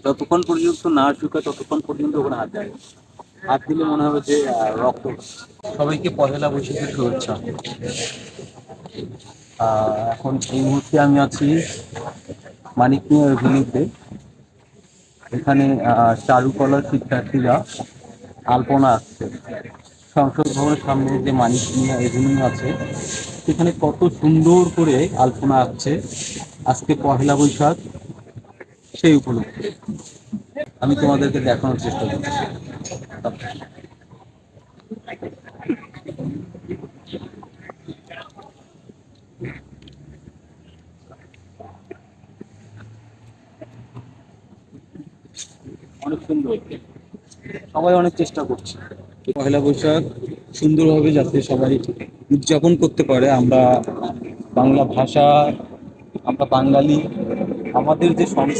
যতক্ষণ পর্যন্ত না শুকায় ততক্ষণ পর্যন্ত ওখানে হাত দেয়। হাত দিলে মনে হবে যে রক্ত। সবাইকে পহেলা বৈশাখের শুভেচ্ছা। এখন এই মুহূর্তে আমি আছি মানিক মিয়া এভিনিউতে। এখানে চারুকলার শিক্ষার্থীরা আলপনা আঁকছে। সংসদ ভবনের সামনে যে মানিক মিয়া এভিনিউ আছে সেখানে কত সুন্দর করে আলপনা আঁকছে আজকে পহেলা বৈশাখ সেই উপলক্ষে। আমি তোমাদেরকে দেখানোর চেষ্টা করছি। অনেক সুন্দর, সবাই অনেক চেষ্টা করছে পহেলা বৈশাখ সুন্দরভাবে যাতে সবাই উদযাপন করতে পারে। আমরা বাংলা ভাষা, আমরা বাঙালি, আমাদের যে সংস্কৃতি